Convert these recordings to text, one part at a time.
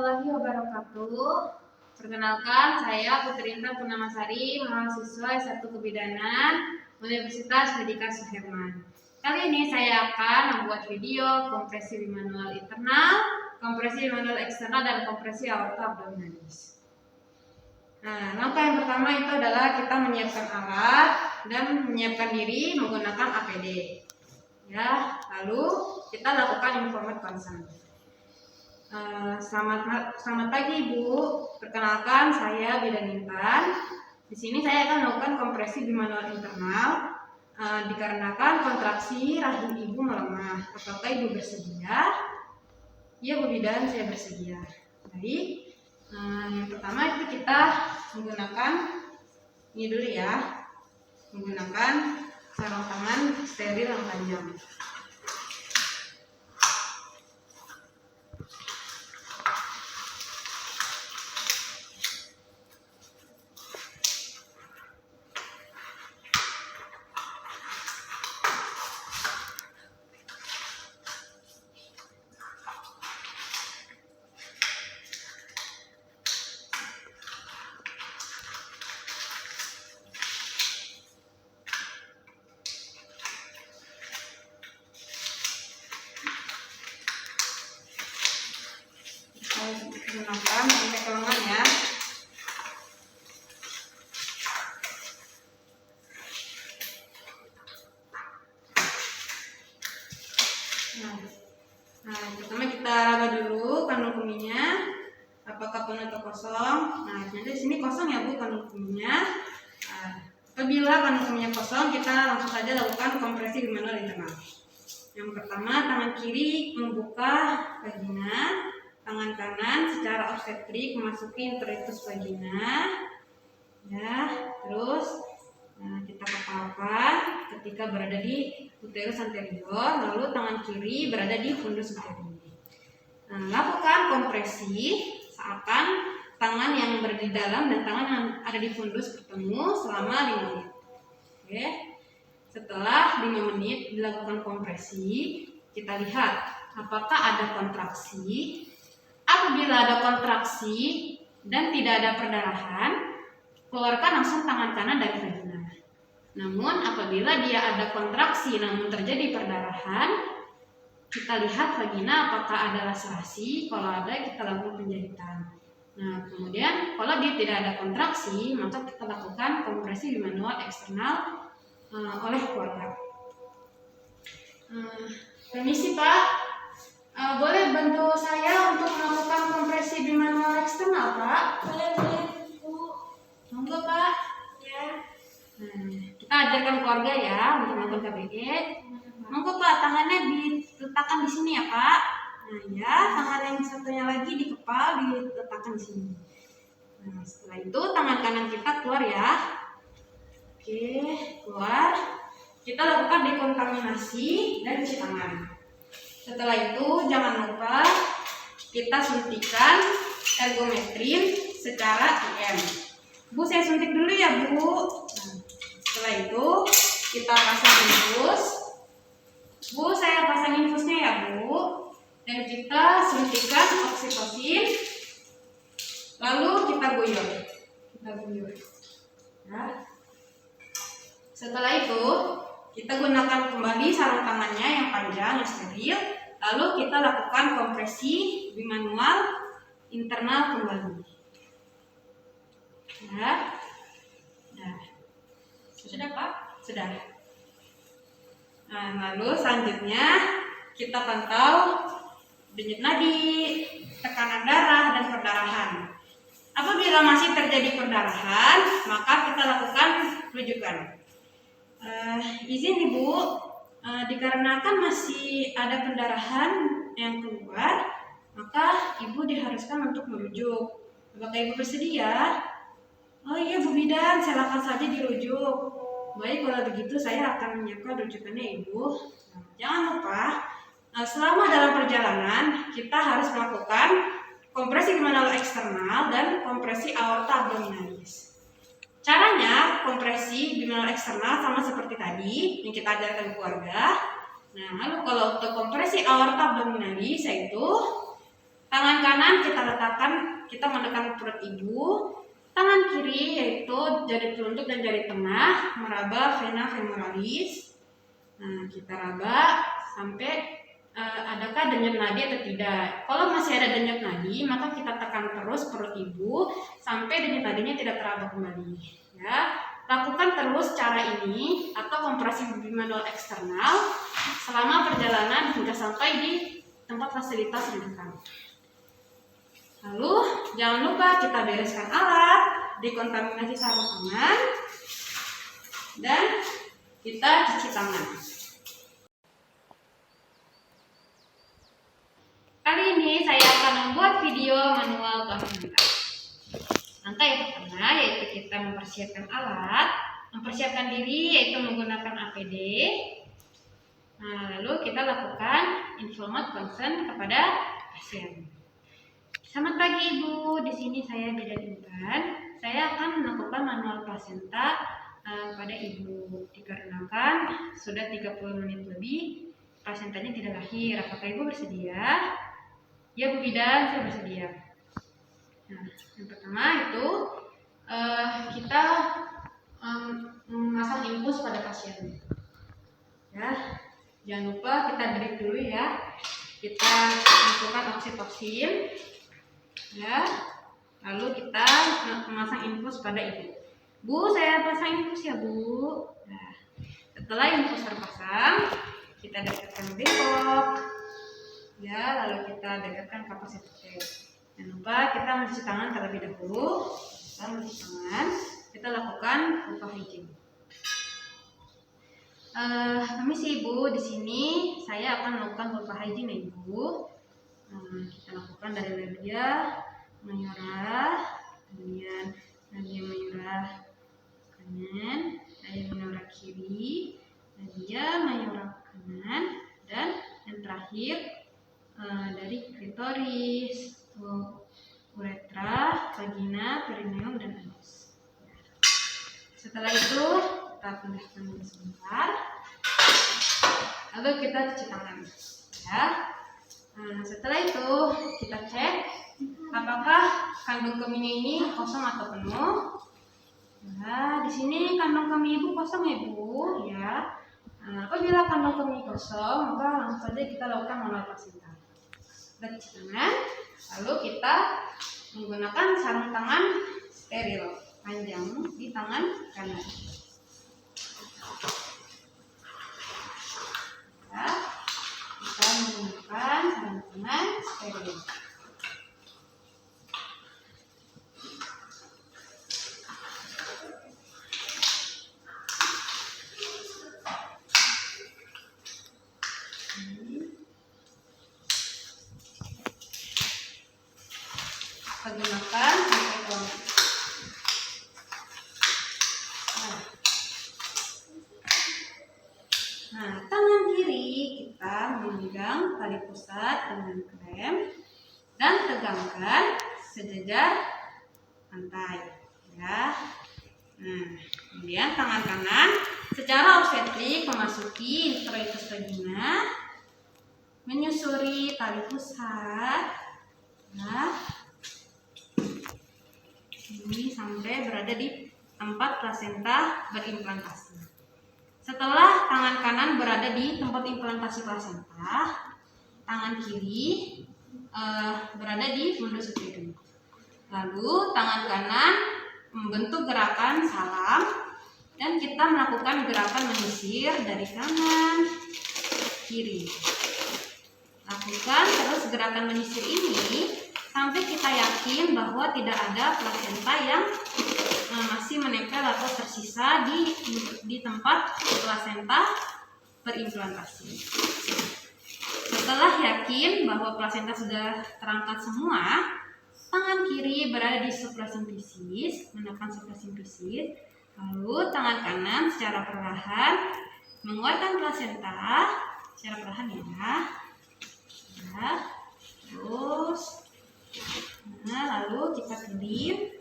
warahmatullahi wabarakatuh. Perkenalkan, saya Putri Intan Purnamasari, mahasiswa S1 Kebidanan Universitas Pendidikan Suherman. Kali ini saya akan membuat video kompresi bimanual internal, kompresi bimanual eksternal, dan kompresi aorta abdominalis. Nah, langkah yang pertama itu adalah kita menyiapkan alat dan menyiapkan diri menggunakan APD. Ya, lalu kita lakukan informed consent. Selamat pagi Ibu. Perkenalkan saya Bidan Intan. Di sini saya akan melakukan kompresi bimanual internal dikarenakan kontraksi rahim Ibu melemah. Apakah Ibu bersedia? Iya Bu Bidan, saya bersedia. Baik. Yang pertama itu kita menggunakan ini dulu ya. Menggunakan sarung tangan steril yang panjang. Gunakan sampai ke lengan ya. Pertama kita raba dulu kandung kemihnya, apakah penuh atau kosong. Nah, ternyata di sini kosong ya Bu kandung kemihnya. Apabila kandung kemihnya kosong, kita langsung saja lakukan kompresi bimanual internal. Yang pertama, tangan kiri membuka vagina. Tangan kanan secara obstetrik memasuki introitus vagina, ya. Terus kita kepalkan ketika berada di uterus anterior, lalu tangan kiri berada di fundus uterine. Lakukan kompresi seakan tangan yang berada di dalam dan tangan yang ada di fundus bertemu selama 5 menit. Oke. Setelah 5 menit dilakukan kompresi, kita lihat apakah ada kontraksi. Apabila ada kontraksi dan tidak ada perdarahan, keluarkan langsung tangan kanan dari vagina. Namun apabila dia ada kontraksi namun terjadi perdarahan, kita lihat vagina apakah ada laserasi. Kalau ada, kita lakukan penjahitan. Nah, kemudian kalau dia tidak ada kontraksi, maka kita lakukan kompresi bimanual eksternal oleh keluarga. Permisi Pak. Boleh bantu saya untuk melakukan kompresi bimanual eksternal, Pak? Boleh, Bu. Monggo, Pak. Ya. Kita ajarkan keluarga ya untuk melakukan KBG. Monggo, Pak, tangannya diletakkan di sini ya, Pak. Nah, ya, tangan yang satunya lagi di kepala diletakkan di sini. Nah, setelah itu tangan kanan kita keluar ya. Oke, keluar. Kita lakukan dekontaminasi dan cuci tangan. Setelah itu jangan lupa kita suntikan ergometrin secara IM. Bu, saya suntik dulu ya Bu. Setelah itu kita pasang infus. Bu, saya pasang infusnya ya Bu. Dan kita suntikan oksitosin. Lalu kita guyur. Ya. Setelah itu kita gunakan kembali sarung tangannya yang panjang, yang steril. Lalu kita lakukan kompresi bimanual internal kembali. Ya. Sudah Pak? Sudah. Nah, lalu selanjutnya kita pantau denyut nadi, tekanan darah, dan perdarahan. Apabila masih terjadi perdarahan, maka kita lakukan rujukan. Izin Ibu, dikarenakan masih ada pendarahan yang keluar, maka Ibu diharuskan untuk merujuk. Apakah Ibu bersedia? Oh iya Bu Bidan, silakan saja dirujuk. Baik, kalau begitu saya akan menyiapkan rujukannya Ibu. Jangan lupa, selama dalam perjalanan kita harus melakukan kompresi bimanual eksternal dan kompresi aorta abdominalis. Caranya kompresi bimanual eksternal sama seperti tadi yang kita ajarkan keluarga. Nah, lalu kalau untuk kompresi aorta abdominalis yaitu Tangan kanan kita menekan perut ibu. Tangan kiri yaitu jari telunjuk dan jari tengah meraba vena femoralis. Nah, kita raba sampai adakah denyut nadi atau tidak. Kalau masih ada denyut nadi, maka kita tekan terus perut ibu sampai denyut nadinya tidak teraba kembali. Ya, lakukan terus cara ini atau kompresi bimanual eksternal selama perjalanan hingga sampai di tempat fasilitas rujukan. Lalu jangan lupa kita bereskan alat, dekontaminasi sarung tangan, dan kita cuci tangan. Kali ini saya akan membuat video manual plasenta. Langkah yang pertama yaitu kita mempersiapkan alat, mempersiapkan diri yaitu menggunakan APD. Nah, lalu kita lakukan informat consent kepada pasien. Selamat pagi Ibu, di sini saya Beda Intan. Saya akan melakukan manual plasenta pada Ibu dikarenakan sudah 30 menit lebih plasentanya tidak lahir. Apakah Ibu bersedia? Ya Bu Bidan, saya bersedia. Nah, yang pertama itu kita memasang infus pada pasien. Ya, jangan lupa kita drip dulu ya. Kita masukkan oksitoksin. Ya, lalu kita memasang infus pada ibu. Bu, saya pasang infus ya Bu. Nah, setelah infus terpasang, kita dekatkan bengkok. Ya, lalu kita dekatkan kapasitor. Jangan lupa kita mencuci tangan terlebih dahulu. Kita mencuci tangan, kita lakukan ultra hygiene. Permisi Ibu, di sini saya akan melakukan ultra hygiene ya Ibu. Kita lakukan dari labia mayora, kemudian labia mayora kanan, labia mayora kiri, labia mayora kanan, dan yang terakhir dari klitoris, uretra, vagina, perineum, dan anus. Setelah itu kita pindahkan sebentar, lalu kita cuci tangan. Ya. Nah, setelah itu kita cek apakah kandung kemihnya ini kosong atau penuh. Nah, di sini kandung kemih ibu kosong ya Bu. Ya. Nah, apabila kandung kemih kosong, maka langsung saja kita lakukan manual plasenta. Kita cuci tangan, lalu kita menggunakan sarung tangan steril panjang di tangan kanan. Ya. Kita menggunakan sarung tangan steril. Kita gunakan sampai keluar. Nah, tangan kiri kita memegang tali pusat dengan krem dan tegangkan sejajar pantai. Ya. Nah, kemudian tangan kanan secara obstetrik memasuki introitus vagina, menyusuri tali pusat. Ya. Ini sampai berada di tempat plasenta berimplantasi. Setelah tangan kanan berada di tempat implantasi plasenta, tangan kiri berada di fundus uterine. Lalu tangan kanan membentuk gerakan salam dan kita melakukan gerakan menyisir dari kanan kiri. Lakukan terus gerakan menyisir ini sampai kita yakin bahwa tidak ada plasenta yang masih menempel atau tersisa di tempat plasenta berimplantasi. Setelah yakin bahwa plasenta sudah terangkat semua, tangan kiri berada di suprasimfisis, menekan suprasimfisis, lalu tangan kanan secara perlahan menguatkan plasenta secara perlahan ya. Terus nah, lalu kita kedip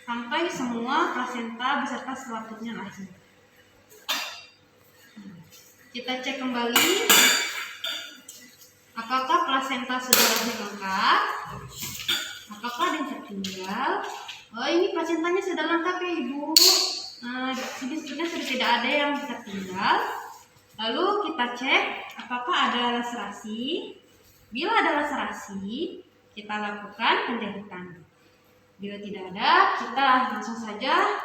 sampai semua plasenta beserta selaputnya lahir. Kita cek kembali apakah plasenta persentase darahnya lengkap? Apakah ada yang tertinggal? Oh, ini placentanya sudah lengkap ya Ibu. Sebetulnya sudah tidak ada yang tertinggal. Lalu kita cek apakah ada laserasi. Bila ada laserasi, kita lakukan penjahitan. Bila tidak ada, kita langsung saja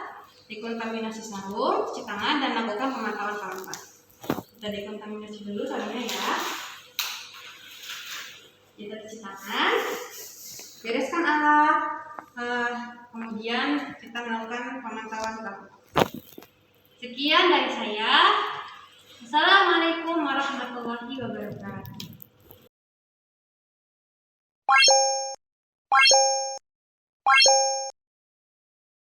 dekontaminasi sarung, cuci tangan, dan lakukan pemantauan kanvas. Kita dekontaminasi dulu sarungnya ya. Kita cuci tangan, bereskan alat, kemudian kita melakukan pemantauan kanvas. Sekian dari saya. Assalamualaikum warahmatullahi wabarakatuh.